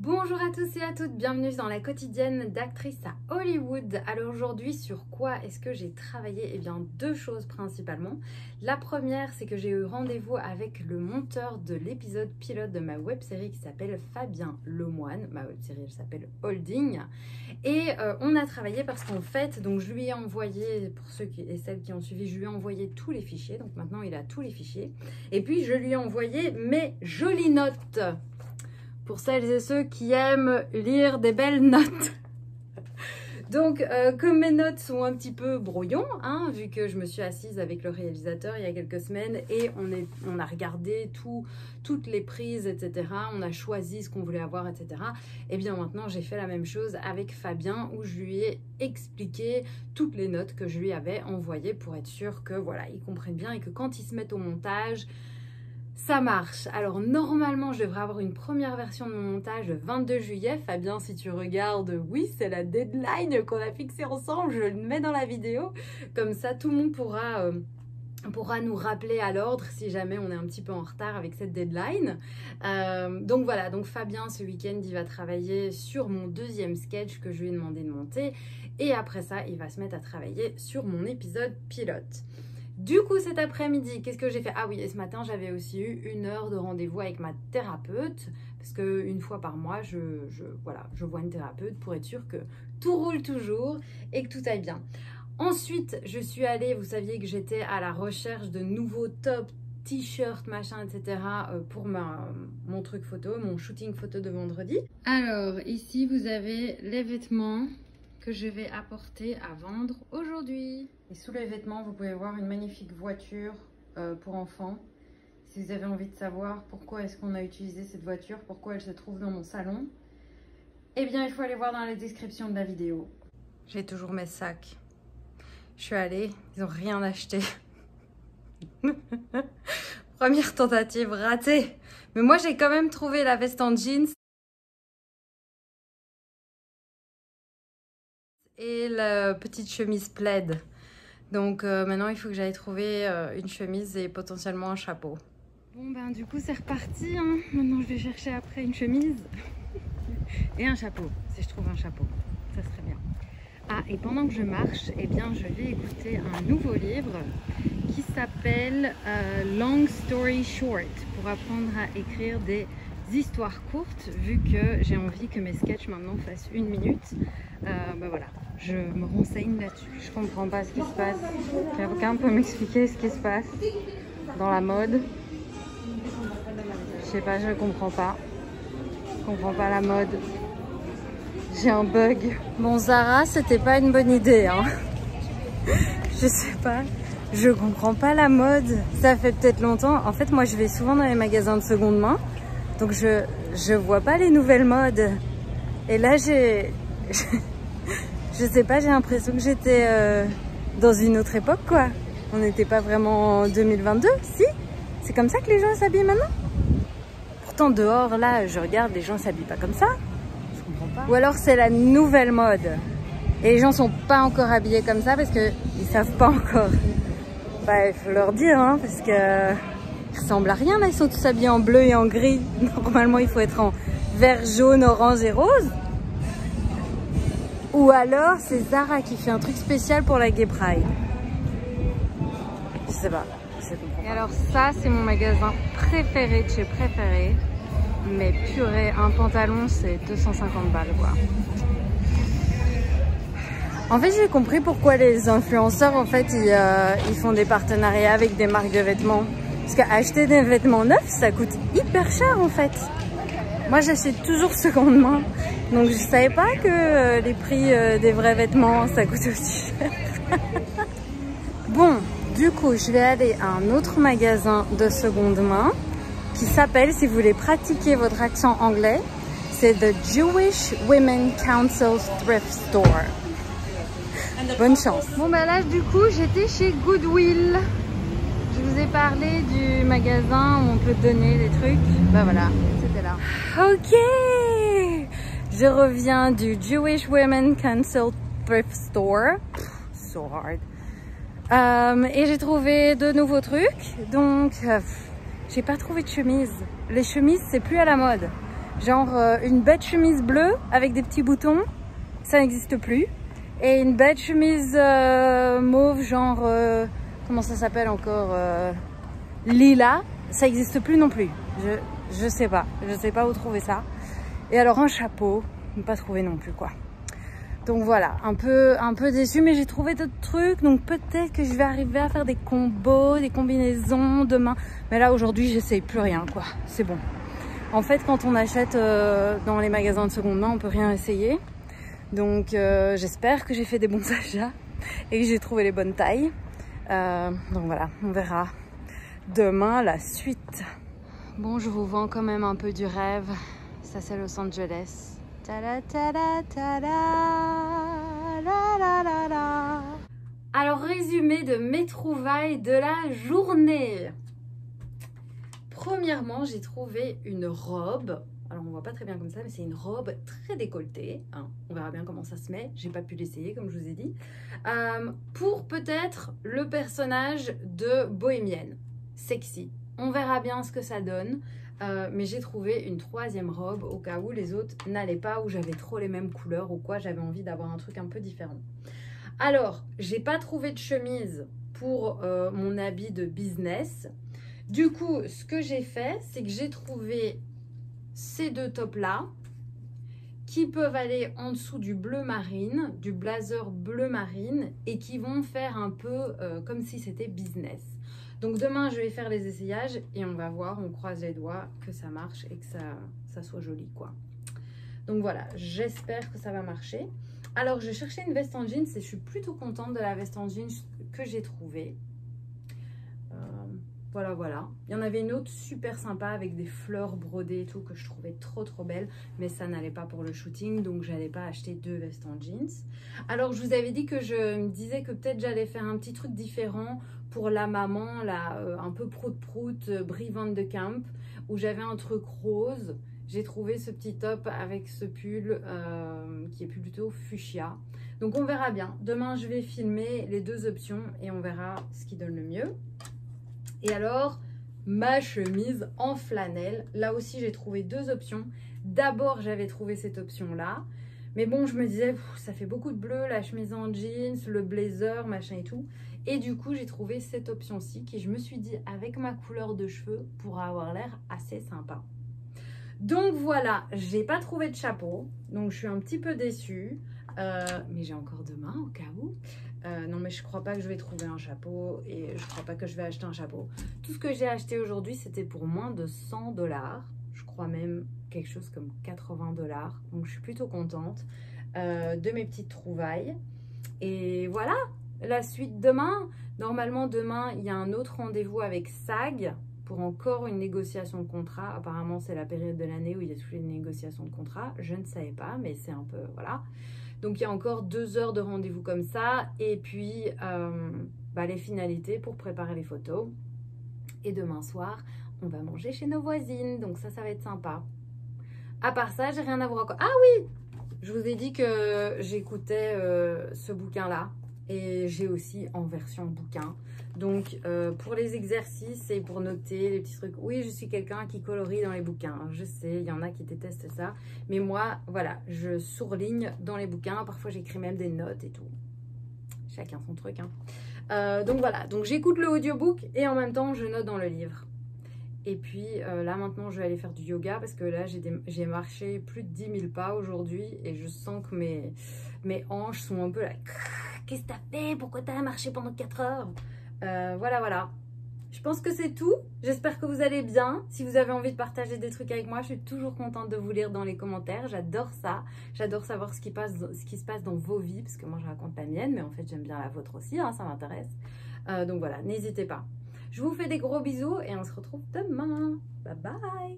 Bonjour à tous et à toutes, bienvenue dans la quotidienne d'actrice à Hollywood. Alors aujourd'hui, sur quoi est-ce que j'ai travaillé? Eh bien, deux choses principalement. La première, c'est que j'ai eu rendez-vous avec le monteur de l'épisode pilote de ma web-série qui s'appelle Fabien Lemoine. Ma web-série, elle s'appelle Holding. Et on a travaillé parce qu'en fait, donc je lui ai envoyé, pour ceux et celles qui ont suivi, je lui ai envoyé tous les fichiers. Donc maintenant, il a tous les fichiers. Et puis, je lui ai envoyé mes jolies notes. Pour celles et ceux qui aiment lire des belles notes. Donc, comme mes notes sont un petit peu brouillons, hein, vu que je me suis assise avec le réalisateur il y a quelques semaines et on a regardé toutes les prises, etc. On a choisi ce qu'on voulait avoir, etc. Et bien maintenant, j'ai fait la même chose avec Fabien où je lui ai expliqué toutes les notes que je lui avais envoyées pour être sûr que voilà, il comprenne bien et que quand il se met au montage, ça marche. Alors normalement, je devrais avoir une première version de mon montage le 22 juillet. Fabien, si tu regardes, oui, c'est la deadline qu'on a fixée ensemble. Je le mets dans la vidéo. Comme ça, tout le monde pourra nous rappeler à l'ordre si jamais on est un petit peu en retard avec cette deadline. Donc voilà, donc Fabien, ce week-end, il va travailler sur mon deuxième sketch que je lui ai demandé de monter. Et après ça, il va se mettre à travailler sur mon épisode pilote. Du coup, cet après-midi, qu'est-ce que j'ai fait? Ah oui, et ce matin, j'avais aussi eu 1 heure de rendez-vous avec ma thérapeute. Parce qu'une fois par mois, je vois une thérapeute pour être sûre que tout roule toujours et que tout aille bien. Ensuite, je suis allée, vous saviez que j'étais à la recherche de nouveaux tops, t-shirts, machin, etc. pour mon truc photo, mon shooting photo de vendredi. Alors, ici, vous avez les vêtements que je vais apporter à vendre aujourd'hui. Et sous les vêtements, vous pouvez voir une magnifique voiture pour enfants. Si vous avez envie de savoir pourquoi est-ce qu'on a utilisé cette voiture, pourquoi elle se trouve dans mon salon, eh bien, il faut aller voir dans la description de la vidéo. J'ai toujours mes sacs. Je suis allée, ils n'ont rien acheté. Première tentative ratée. Mais moi, j'ai quand même trouvé la veste en jeans et la petite chemise plaid. Donc maintenant, il faut que j'aille trouver une chemise et potentiellement un chapeau. Bon, ben du coup, c'est reparti. Hein. Maintenant, je vais chercher après une chemise et un chapeau. Si je trouve un chapeau, ça serait bien. Ah, et pendant que je marche, eh bien, je vais écouter un nouveau livre qui s'appelle Long Story Short pour apprendre à écrire des histoires courtes, vu que j'ai envie que mes sketchs maintenant fassent 1 minute. Ben voilà, je me renseigne là-dessus. Je comprends pas ce qui se passe. Quelqu'un peut m'expliquer ce qui se passe dans la mode? Je sais pas, je comprends pas. Je comprends pas la mode. J'ai un bug. Bon, Zara, c'était pas une bonne idée, hein. Je sais pas. Je comprends pas la mode. Ça fait peut-être longtemps. En fait, moi, je vais souvent dans les magasins de seconde main. Donc, je vois pas les nouvelles modes. Et là, je sais pas, j'ai l'impression que j'étais dans une autre époque, quoi. On n'était pas vraiment en 2022, si? C'est comme ça que les gens s'habillent maintenant? Pourtant, dehors, là, je regarde, les gens s'habillent pas comme ça. Je comprends pas. Ou alors, c'est la nouvelle mode. Et les gens sont pas encore habillés comme ça parce qu'ils savent pas encore. Bah, il faut leur dire, hein, parce que ils ressemblent à rien, là. Ils sont tous habillés en bleu et en gris. Normalement, il faut être en vert, jaune, orange et rose. Ou alors, c'est Zara qui fait un truc spécial pour la Gay Pride. Je sais pas. Et alors ça, c'est mon magasin préféré de chez préféré. Mais purée, un pantalon, c'est 250 balles, quoi. En fait, j'ai compris pourquoi les influenceurs, en fait, ils font des partenariats avec des marques de vêtements. Parce qu'acheter des vêtements neufs, ça coûte hyper cher, en fait. Moi, j'achète toujours seconde main. Donc, je savais pas que les prix des vrais vêtements, ça coûte aussi cher. Bon, du coup, je vais aller à un autre magasin de seconde main qui s'appelle, si vous voulez pratiquer votre accent anglais, c'est The Jewish Women Council Thrift Store. Bonne chance. Bon, bah là, du coup, j'étais chez Goodwill. Je vous ai parlé du magasin où on peut donner des trucs. Bah voilà, c'était là. Ok, je reviens du Jewish Women Council Thrift Store. So hard. Et j'ai trouvé de nouveaux trucs. Donc, j'ai pas trouvé de chemise. Les chemises, c'est plus à la mode. Genre une belle chemise bleue avec des petits boutons, ça n'existe plus. Et une belle chemise mauve, genre, comment ça s'appelle encore, lilas, ça n'existe plus non plus. Je sais pas où trouver ça. Et alors un chapeau, pas trouvé non plus quoi. Donc voilà, un peu déçue, mais j'ai trouvé d'autres trucs, donc peut-être que je vais arriver à faire des combos, des combinaisons demain. Mais là aujourd'hui, j'essaye plus rien quoi, c'est bon. En fait, quand on achète dans les magasins de seconde main, on peut rien essayer. Donc j'espère que j'ai fait des bons achats et que j'ai trouvé les bonnes tailles. Donc voilà, on verra demain la suite. Bon, je vous vends quand même un peu du rêve. Ça c'est Los Angeles. Tada, tada, tada, la, la, la, la. Alors, résumé de mes trouvailles de la journée. Premièrement, j'ai trouvé une robe. Alors, on voit pas très bien comme ça, mais c'est une robe très décolletée. Hein. On verra bien comment ça se met. J'ai pas pu l'essayer, comme je vous ai dit. Pour peut-être le personnage de Bohémienne. Sexy. On verra bien ce que ça donne. Mais j'ai trouvé une troisième robe au cas où les autres n'allaient pas, où j'avais trop les mêmes couleurs ou quoi, j'avais envie d'avoir un truc un peu différent. Alors, j'ai pas trouvé de chemise pour mon habit de business. Du coup, ce que j'ai fait, c'est que j'ai trouvé ces deux tops-là qui peuvent aller en dessous du bleu marine, du blazer bleu marine et qui vont faire un peu comme si c'était business. Donc demain, je vais faire les essayages et on va voir, on croise les doigts, que ça marche et que ça soit joli, quoi. Donc voilà, j'espère que ça va marcher. Alors, j'ai cherché une veste en jeans et je suis plutôt contente de la veste en jeans que j'ai trouvée. Voilà. Il y en avait une autre super sympa avec des fleurs brodées et tout que je trouvais trop belle. Mais ça n'allait pas pour le shooting, donc j'allais pas acheter deux vestes en jeans. Alors, je vous avais dit que je me disais que peut-être j'allais faire un petit truc différent pour la maman, là, un peu prout-prout, Brie Van de Camp, où j'avais un truc rose. J'ai trouvé ce petit top avec ce pull qui est plutôt fuchsia. Donc on verra bien. Demain, je vais filmer les deux options et on verra ce qui donne le mieux. Et alors, ma chemise en flanelle. Là aussi, j'ai trouvé deux options. D'abord, j'avais trouvé cette option-là. Mais bon, je me disais, ça fait beaucoup de bleu, la chemise en jeans, le blazer, machin et tout. Et du coup, j'ai trouvé cette option-ci qui, je me suis dit, avec ma couleur de cheveux, pourra avoir l'air assez sympa. Donc voilà, j'ai pas trouvé de chapeau. Donc je suis un petit peu déçue. Mais j'ai encore demain au cas où. Non, mais je crois pas que je vais trouver un chapeau et je crois pas que je vais acheter un chapeau. Tout ce que j'ai acheté aujourd'hui, c'était pour moins de 100 $. Je crois même quelque chose comme 80 $. Donc, je suis plutôt contente de mes petites trouvailles. Et voilà, la suite demain. Normalement, demain, il y a un autre rendez-vous avec SAG pour encore une négociation de contrat. Apparemment, c'est la période de l'année où il y a toutes les négociations de contrat. Je ne savais pas, mais c'est un peu, voilà. Donc, il y a encore 2 heures de rendez-vous comme ça. Et puis, les finalités pour préparer les photos. Et demain soir, on va manger chez nos voisines. Donc, ça va être sympa. À part ça, j'ai rien à vous raconter. Ah oui! Je vous ai dit que j'écoutais ce bouquin-là. Et j'ai aussi en version bouquin. Donc, pour les exercices et pour noter les petits trucs. Oui, je suis quelqu'un qui colorie dans les bouquins. Je sais, il y en a qui détestent ça. Mais moi, voilà, je sourligne dans les bouquins. Parfois, j'écris même des notes et tout. Chacun son truc, hein. Donc, voilà. Donc, j'écoute le audiobook et en même temps, je note dans le livre. Et puis, là, maintenant, je vais aller faire du yoga parce que là, j'ai marché plus de 10 000 pas aujourd'hui et je sens que mes hanches sont un peu là. Qu'est-ce que t'as fait? Pourquoi t'as marché pendant 4 heures? Voilà. Je pense que c'est tout. J'espère que vous allez bien. Si vous avez envie de partager des trucs avec moi, je suis toujours contente de vous lire dans les commentaires. J'adore ça. J'adore savoir ce qui se passe dans vos vies, parce que moi, je raconte la mienne, mais en fait, j'aime bien la vôtre aussi, hein, ça m'intéresse. Donc voilà, n'hésitez pas. Je vous fais des gros bisous et on se retrouve demain. Bye bye!